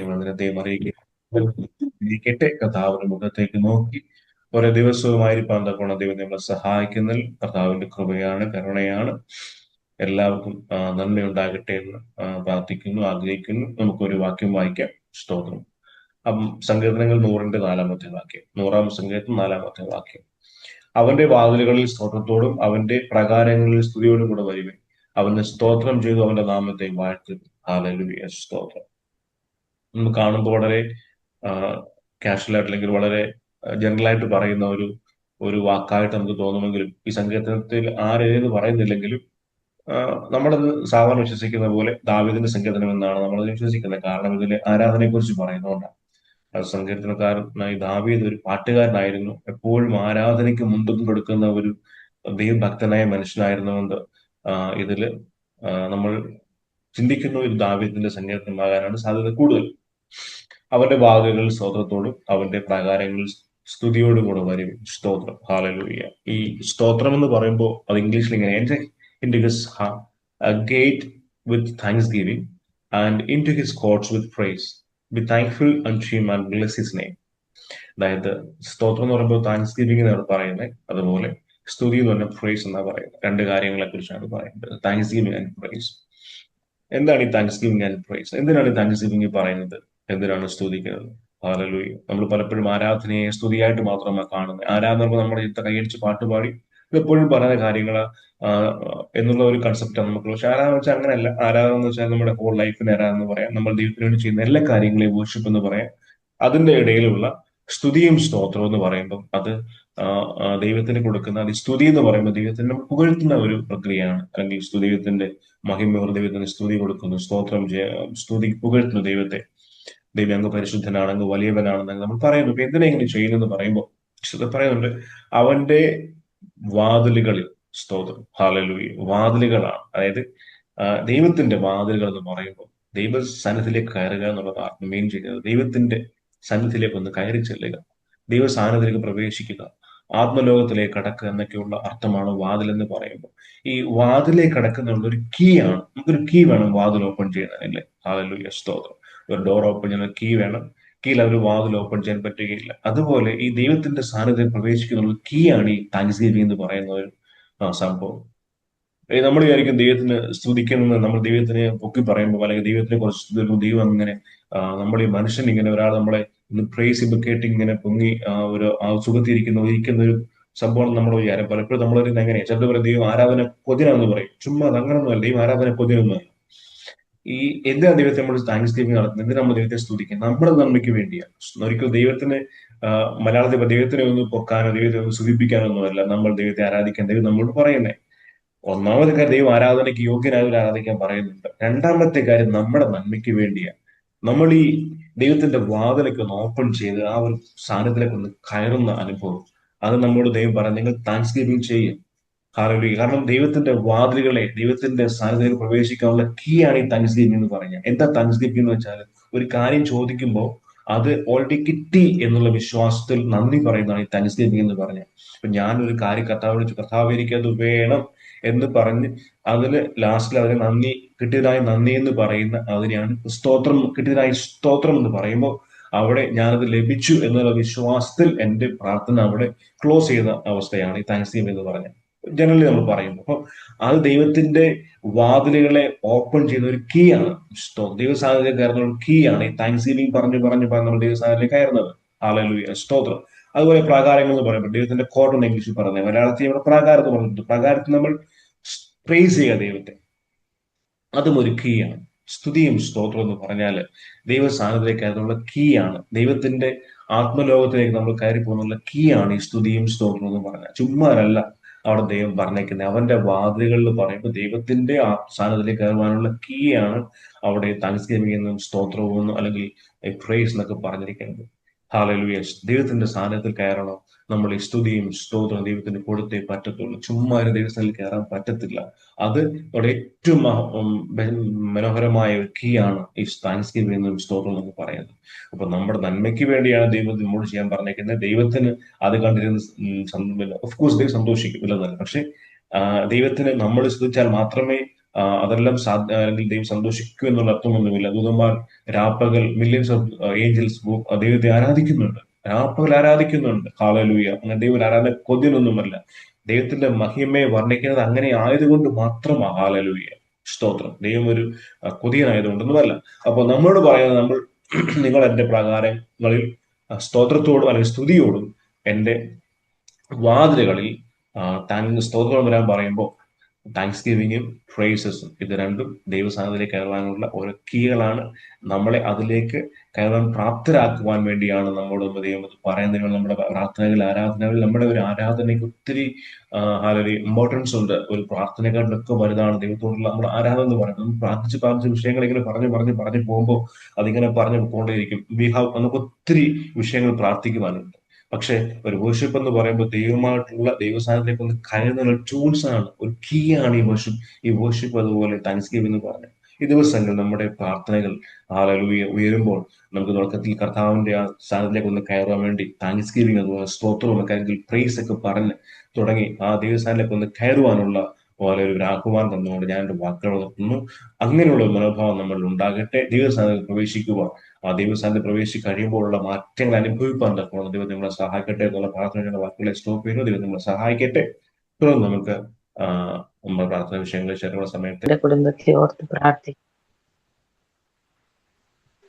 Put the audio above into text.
വചനത്തെ അറിയിക്കട്ടെ. കർത്താവിന്റെ മുഖത്തേക്ക് നോക്കി ഓരോ ദിവസവുമായിരിക്കാൻ തക്കോണം ദൈവം നമ്മളെ സഹായിക്കുന്നതിൽ കർത്താവിന്റെ കൃപയാണ്, കരുണയാണ്. എല്ലാവർക്കും നന്മയുണ്ടാകട്ടെ എന്ന് പ്രാർത്ഥിക്കുന്നു, ആഗ്രഹിക്കുന്നു. നമുക്കൊരു വാക്യം വായിക്കാം. സ്തോത്രം. സങ്കീർത്തനങ്ങൾ 100-ന്റെ 4-ാമത്തെ വാക്യം, 100-ാം സങ്കീർത്തനം 4-ാമത്തെ വാക്യം. അവന്റെ വാതിലുകളിൽ സ്തോത്രത്തോടും അവന്റെ പ്രകാരങ്ങളിൽ സ്തുതിയോടും കൂടെ വരുവേ. അവന് സ്തോത്രം ചെയ്തു അവന്റെ നാമത്തെ വാഴ്ത്തുന്നു. ഹല്ലേലൂയ, സ്തോത്രം. നമ്മൾ കാണുമ്പോൾ വളരെ കാഷ്വൽ ആയിട്ട് അല്ലെങ്കിൽ വളരെ ജനറൽ ആയിട്ട് പറയുന്ന ഒരു വാക്കായിട്ട് നമുക്ക് തോന്നുമെങ്കിലും ഈ സങ്കീർത്തനത്തിൽ ആരേത് പറയുന്നില്ലെങ്കിലും നമ്മളത് സാധാരണ വിശ്വസിക്കുന്ന പോലെ ദാവീദിന്റെ സങ്കീർത്തനം എന്നാണ് നമ്മളത് വിശ്വസിക്കുന്നത്. കാരണം ഇതിൽ ആരാധനയെ കുറിച്ച് പറയുന്നതുകൊണ്ടാണ്. സങ്കീർത്തനക്കാരനായി ദാവീദ് ഒരു പാട്ടുകാരനായിരുന്നു. എപ്പോഴും ആരാധനയ്ക്ക് മുൻതൂക്കം കൊടുക്കുന്ന ഒരു ദൈവഭക്തനായ മനുഷ്യനായിരുന്നുകൊണ്ട് ഇതില് നമ്മൾ ചിന്തിക്കുന്ന ഒരു ദാവീദിന്റെ സങ്കീർത്തനമാകാനാണ് സാധ്യത കൂടുതൽ. അവന്റെ വാതിലുകൾ സ്തോത്രത്തോടും അവന്റെ പ്രാകാരങ്ങളിൽ സ്തുതിയോടും കൂടെ വരും. സ്തോത്രം. ഹല്ലേലൂയ. ഈ സ്തോത്രം എന്ന് പറയുമ്പോൾ അത് ഇംഗ്ലീഷിൽ ഇങ്ങനെ enter into his gate with thanksgiving and into his courts with praise. Be thankful unto him and bless his name. അതായത് സ്തോത്രം എന്ന് പറയുമ്പോൾ താങ്ക്സ് ഗിവിംഗ് എന്നാണ് പറയുന്നത്. അതുപോലെ സ്തുതി എന്ന് പറഞ്ഞാൽ പ്രൈസ് എന്നാണ് പറയുന്നത്. രണ്ട് കാര്യങ്ങളെ കുറിച്ചാണ് പറയുന്നത്, താങ്ക്സ് ഗിവിംഗ് ആൻഡ് പ്രൈസ്. എന്താണ് ഈ താങ്ക്സ് ഗിവിംഗ് ആൻഡ് പ്രൈസ്? എന്തിനാണ് ഈ താങ്ക്സ് ഗിവിംഗ് പറയുന്നത്? എന്തിനാണ് സ്തുതിക്കുന്നത്? ഹല്ലേലൂയ. നമ്മൾ പലപ്പോഴും ആരാധനയെ സ്തുതിയായിട്ട് മാത്രമാണ് കാണുന്നത്. ആരാധന നമ്മുടെ ചിത്ത കൈയടിച്ച് പാട്ടുപാടി ഇതെപ്പോഴും പറയുന്ന കാര്യങ്ങൾ എന്നുള്ള ഒരു കൺസെപ്റ്റാണ് നമുക്കുള്ളത്. പക്ഷെ ആരാധന വെച്ചാൽ അങ്ങനെയല്ല. ആരാധന എന്ന് വെച്ചാൽ നമ്മുടെ ഹോൾ ലൈഫിന് ആരാധന എന്ന് പറയാം. നമ്മൾ ദൈവത്തിന് വേണ്ടി ചെയ്യുന്ന എല്ലാ കാര്യങ്ങളെയും വർഷിപ്പ് എന്ന് പറയാം. അതിന്റെ ഇടയിലുള്ള സ്തുതിയും സ്തോത്രവും എന്ന് പറയുമ്പോൾ അത് ദൈവത്തിന് കൊടുക്കുന്ന അത് സ്തുതി എന്ന് പറയുമ്പോൾ ദൈവത്തിന് പുകഴ്ത്തുന്ന ഒരു പ്രക്രിയയാണ്. അല്ലെങ്കിൽ ദൈവത്തിന്റെ മഹിമ ദൈവത്തിന് സ്തുതി കൊടുക്കുന്നു, സ്തോത്രം സ്തുതി പുകഴ്ത്തുന്നു ദൈവത്തെ. ദൈവം അങ്ങ് പരിശുദ്ധനാണ്, അങ്ങ് വലിയവനാണെന്ന് നമ്മൾ പറയുന്നു. ഇപ്പൊ എന്തിനാ ഇങ്ങനെ ചെയ്യുന്നെന്ന് പറയുമ്പോൾ പറയുന്നുണ്ട്, അവന്റെ വാതിലുകളിൽ സ്തോത്രം. ഹല്ലേലൂയ. വാതിലുകളാണ്, അതായത് ദൈവത്തിന്റെ വാതിലുകൾ എന്ന് പറയുമ്പോൾ ദൈവ സന്നിധിയിലേക്ക് കയറുക എന്നുള്ളതാണ് മെയിൻ ചെയ്യുന്നത്. ദൈവത്തിന്റെ സന്നിധിയിലേക്ക് ഒന്ന് കയറി ചെല്ലുക, ദൈവ സാന്നിധ്യത്തിലേക്ക് പ്രവേശിക്കുക, ആത്മലോകത്തിലേക്ക് കടക്കുക എന്നൊക്കെയുള്ള അർത്ഥമാണ് വാതിൽ എന്ന് പറയുമ്പോൾ. ഈ വാതിലേക്ക് കടക്കുന്ന ഒരു കീ ആണ്. നമുക്കൊരു കീ വേണം വാതിൽ ഓപ്പൺ ചെയ്യുന്നതിനല്ലേ. ഹല്ലേലൂയ, സ്തോത്രം. ഒരു ഡോർ ഓപ്പൺ ചെയ്യാൻ കീ വേണം. കീയിൽ ഒരു വാതിൽ ഓപ്പൺ ചെയ്യാൻ പറ്റുകയില്ല. അതുപോലെ ഈ ദൈവത്തിന്റെ സാന്നിധ്യം പ്രവേശിക്കുന്ന കീ ആണ് ഈ താങ്ക്സ് ഗിവിംഗ് എന്ന് പറയുന്ന ഒരു സംഭവം. നമ്മൾ വിചാരിക്കും ദൈവത്തിന് സ്തുതിക്കുന്നത്, നമ്മൾ ദൈവത്തിനെ പൊക്കി പറയുമ്പോൾ അല്ലെങ്കിൽ ദൈവത്തിനെ കുറച്ച് ദൈവം അങ്ങനെ നമ്മൾ ഈ മനുഷ്യൻ ഇങ്ങനെ ഒരാൾ നമ്മളെ പ്രേസ് ചെയ്യുമ്പോൾ കേട്ട് ഇങ്ങനെ പൊങ്ങി ഒരു ഇരിക്കുന്ന ഒരു സംഭവം നമ്മൾ വിചാരം. പലപ്പോഴും നമ്മളൊരു എങ്ങനെയാണ് ചിലർ പറയും ദൈവം ആരാധന കൊതിനാന്ന് പറയും. ചുമ്മാ അത് അങ്ങനൊന്നുമല്ല. ദൈവം ആരാധന കൊതിനൊന്നുമല്ല. ഈ എന്തിനാ ദൈവത്തെ നമ്മൾ താങ്ക്സ് ഗിവിംഗ് നടത്തുന്നത്? എന്തിനാ നമ്മൾ ദൈവത്തെ സ്തുതിക്കുന്നത്? നമ്മുടെ നന്മയ്ക്ക് വേണ്ടിയാണ്. ഒരിക്കലും ദൈവത്തിന് മലയാളത്തിൽ ദൈവത്തിനെ ഒന്ന് പൊക്കാനോ ദൈവത്തെ ഒന്ന് സൂചിപ്പിക്കാനോ ഒന്നുമല്ല നമ്മൾ ദൈവത്തെ ആരാധിക്കാൻ ദൈവം നമ്മളോട് പറയുന്നത്. ഒന്നാമത്തെ കാര്യം, ദൈവം ആരാധനയ്ക്ക് യോഗ്യനായവർ ആരാധിക്കാൻ പറയുന്നുണ്ട്. രണ്ടാമത്തെ കാര്യം, നമ്മുടെ നന്മയ്ക്ക് വേണ്ടിയാണ്. നമ്മൾ ഈ ദൈവത്തിന്റെ വാതിലേക്ക് ഒന്ന് ഓപ്പൺ ചെയ്ത് ആ ഒരു സ്ഥാനത്തിലേക്ക് ഒന്ന് കയറുന്ന അനുഭവം, അത് നമ്മോട് ദൈവം പറയാം, നിങ്ങൾ താങ്ക്സ് ഗിവിംഗ് ചെയ്യും. ഹല്ലേലൂയ. കാരണം ദൈവത്തിന്റെ വാതിലുകളെ ദൈവത്തിന്റെ സ്ഥാനത്തേക്ക് പ്രവേശിക്കാനുള്ള കീ ആണ് ഈ താങ്ക്സ് ഗിവിംഗ് എന്ന് പറഞ്ഞാൽ. എന്താ താങ്ക്സ് ഗിവിംഗ് എന്ന് വെച്ചാൽ, ഒരു കാര്യം ചോദിക്കുമ്പോൾ അത് ഓൾറെഡി കിട്ടി എന്നുള്ള വിശ്വാസത്തിൽ നന്ദി പറയുന്നതാണ് ഈ താങ്ക്സ് ഗിവിംഗ് എന്ന് പറഞ്ഞാൽ. ഇപ്പൊ ഞാനൊരു കാര്യം കർത്താവ് വിളിച്ചു, കർത്താവ് എനിക്കത് വേണം എന്ന് പറഞ്ഞ് അതിന് ലാസ്റ്റിൽ അതിന് കിട്ടിയതായി നന്ദി എന്ന് പറയുന്ന അതിനെയാണ് സ്തോത്രം. കിട്ടിയതായി സ്തോത്രം എന്ന് പറയുമ്പോൾ അവിടെ ഞാനത് ലഭിച്ചു എന്നുള്ള വിശ്വാസത്തിൽ എന്റെ പ്രാർത്ഥന അവിടെ ക്ലോസ് ചെയ്ത അവസ്ഥയാണ് ഈ താങ്ക്സ് ഗിവിംഗ് എന്ന് പറഞ്ഞാൽ. ജനറലി നമ്മൾ പറയുന്നു. അപ്പൊ അത് ദൈവത്തിന്റെ വാതിലുകളെ ഓപ്പൺ ചെയ്യുന്ന ഒരു കീ ആണ്. ദൈവസാന്നിധ്യം കയറുന്ന ഒരു കീ ആണ് ഈ താങ്ക്സ് ഗിവിംഗ് പറഞ്ഞു നമ്മൾ ദൈവസാന്നിധ്യം കയറുന്നത്. ഹല്ലേലൂയ, സ്തോത്രം. അതുപോലെ പ്രാകാരങ്ങൾ എന്ന് പറയുമ്പോൾ ദൈവത്തിന്റെ കോർട്ട് എന്ന് ഇംഗ്ലീഷിൽ പറഞ്ഞത്, മലയാളത്തിൽ ഇവിടെ പ്രാകാരം എന്ന് പറഞ്ഞിട്ടുണ്ട്. പ്രാകാരത്തിൽ നമ്മൾ പ്രൈസ് ചെയ്യുക ദൈവത്തെ, അതും ഒരു കീ ആണ്. സ്തുതിയും സ്തോത്രം എന്ന് പറഞ്ഞാല് ദൈവ സാന്നിധ്യത്തിലേക്ക് കയറുന്നുള്ള കീ ആണ്. ദൈവത്തിന്റെ ആത്മലോകത്തിലേക്ക് നമ്മൾ കയറി പോകുന്നുള്ള കീ ആണ് ഈ സ്തുതിയും സ്തോത്രം എന്ന് പറഞ്ഞാൽ. ചുമ്മാരല്ല അവിടെ ദൈവം പറഞ്ഞേക്കുന്നത്. അവന്റെ വാതിലുകളിൽ പറയുമ്പോൾ ദൈവത്തിന്റെ സാന്നിധ്യത്തിലേക്ക് കയറുവാനുള്ള കീ ആണ് അവിടെ താങ്ക്സ് ഗിവിംഗ് എന്നും സ്തോത്രവും എന്നും അല്ലെങ്കിൽ പ്രൈസ് എന്നൊക്കെ പറഞ്ഞിരിക്കുന്നത്. ഹല്ലേലൂയ. ദൈവത്തിന്റെ സാന്നിധ്യത്തിൽ കയറണം. നമ്മൾ ഈ സ്തുതിയും സ്തോത്രവും ദൈവത്തിന് കൊടുത്തേ പറ്റത്തുള്ളൂ. ചുമ്മാ ഒരു ദൈവത്തിൽ കയറാൻ പറ്റത്തില്ല. അത് അവിടെ ഏറ്റവും മനോഹരമായ ഒരു കീ ആണ് ഈ താങ്ക്സ് ഗിവിംഗ് എന്നും സ്തോത്രം എന്ന് പറയുന്നത്. അപ്പൊ നമ്മുടെ നന്മയ്ക്ക് വേണ്ടിയാണ് ദൈവം നമ്മോട് ചെയ്യാൻ പറഞ്ഞേക്കുന്നത്. ദൈവത്തിന് അത് കണ്ടിരുന്ന് ഓഫ് കോഴ്സ് ദൈവം സന്തോഷിക്കും, ഇല്ലെന്നല്ല. പക്ഷെ ദൈവത്തിന് നമ്മൾ സ്തുതിച്ചാൽ മാത്രമേ അതെല്ലാം അല്ലെങ്കിൽ ദൈവം സന്തോഷിക്കും എന്നുള്ള അർത്ഥമൊന്നുമില്ല. ദൂതന്മാർ രാപ്പകൽ മില്യൻസ് ഓഫ് ഏഞ്ചൽസ് ദൈവത്തെ ആരാധിക്കുന്നുണ്ട്, രാപ്പകൽ ആരാധിക്കുന്നുണ്ട്. ഹാലലൂയ. അങ്ങനെ ദൈവം ആരാധന കൊതിയൊന്നുമല്ല. ദൈവത്തിന്റെ മഹിമയെ വർണ്ണിക്കുന്നത് അങ്ങനെ ആയതുകൊണ്ട് മാത്രമാണ്. ഹാലലൂയ, സ്തോത്രം. ദൈവം ഒരു കൊതിയനായതുകൊണ്ടൊന്നുമല്ല. അപ്പൊ നമ്മളോട് പറയുന്നത്, നിങ്ങൾ എന്റെ പ്രകാരങ്ങളിൽ സ്തോത്രത്തോടും അല്ലെങ്കിൽ സ്തുതിയോടും എന്റെ വാതിലുകളിൽ സ്തോത്രം വരാൻ പറയുമ്പോൾ താങ്ക്സ് ഗിവിങ്ങും പ്രൈസസും, ഇത് രണ്ടും ദൈവസ്ഥാനത്തിലേക്ക് കയറാനുള്ള ഓരോ കീകളാണ്. നമ്മളെ അതിലേക്ക് കയറാൻ പ്രാപ്തരാക്കുവാൻ വേണ്ടിയാണ് നമ്മോട് ദൈവം പറയുന്നതിന്. നമ്മുടെ പ്രാർത്ഥനകൾ, ആരാധനകൾ, നമ്മുടെ ഒരു ആരാധനയ്ക്ക് ഒത്തിരി ഇമ്പോർട്ടൻസ് ഉണ്ട്. ഒരു പ്രാർത്ഥനകളിലൊക്കെ വലുതാണ് ദൈവത്തോടുള്ള നമ്മുടെ ആരാധന എന്ന് പറയുന്നത്. നമ്മൾ പ്രാർത്ഥിച്ച് പ്രാർത്ഥിച്ച വിഷയങ്ങൾ ഇങ്ങനെ പറഞ്ഞു പോകുമ്പോൾ അതിങ്ങനെ പറഞ്ഞു പോകൊണ്ടേയിരിക്കും. നമുക്ക് ഒത്തിരി വിഷയങ്ങൾ പ്രാർത്ഥിക്കുവാനുണ്ട്. പക്ഷെ ഒരു വർഷിപ്പ് എന്ന് പറയുമ്പോൾ ദൈവമായിട്ടുള്ള ദൈവസ്ഥാനത്തിലേക്ക് ഒന്ന് കയറുന്ന ടൂൾസ് ആണ്, ഒരു കീ ആണ് ഈ വർഷിപ്പ്. ഈ വർഷിപ്പ് അതുപോലെ താങ്ക്സ് ഗിവിംഗ് എന്ന് പറഞ്ഞ ഈ ദിവസങ്ങൾ നമ്മുടെ പ്രാർത്ഥനകൾ ഉയരുമ്പോൾ നമുക്ക് തുടക്കത്തിൽ കർത്താവിന്റെ ആ സ്ഥാനത്തിലേക്ക് ഒന്ന് കയറാൻ വേണ്ടി താങ്ക്സ് ഗിവിംഗ്, അതുപോലെ സ്തോത്രവും ഒക്കെ അല്ലെങ്കിൽ പ്രൈസ് ഒക്കെ പറഞ്ഞ് തുടങ്ങി ആ ദൈവസ്ഥാനത്തിലേക്ക് ഒന്ന് കയറുവാനുള്ള പോലെ ഒരു ആഹ്വാനം തന്നുകൊണ്ട് ഞാൻ എന്റെ വാക്കുകൾ നിർത്തുന്നു. അങ്ങനെയുള്ള ഒരു മനോഭാവം നമ്മൾ ഉണ്ടാകട്ടെ. ദൈവസ്ഥാനത്തിൽ പ്രവേശിക്കുക, ആ ദൈവസ്ഥാനത്തിൽ പ്രവേശിച്ച് കഴിയുമ്പോഴുള്ള മാറ്റങ്ങൾ അനുഭവിക്കാൻ തക്കണം. ദൈവം നിങ്ങളെ സഹായിക്കട്ടെ എന്നുള്ള പ്രാർത്ഥനയുടെ വാക്കുകളെ സ്റ്റോപ്പ് ചെയ്യുന്നു. ദൈവം നിങ്ങളെ സഹായിക്കട്ടെ. തുടർന്ന് നമുക്ക് നമ്മുടെ പ്രാർത്ഥന വിഷയങ്ങളിൽ ചേരുന്ന സമയത്ത് കുടുംബത്തെ ഓർത്ത് പ്രാർത്ഥിക്കും.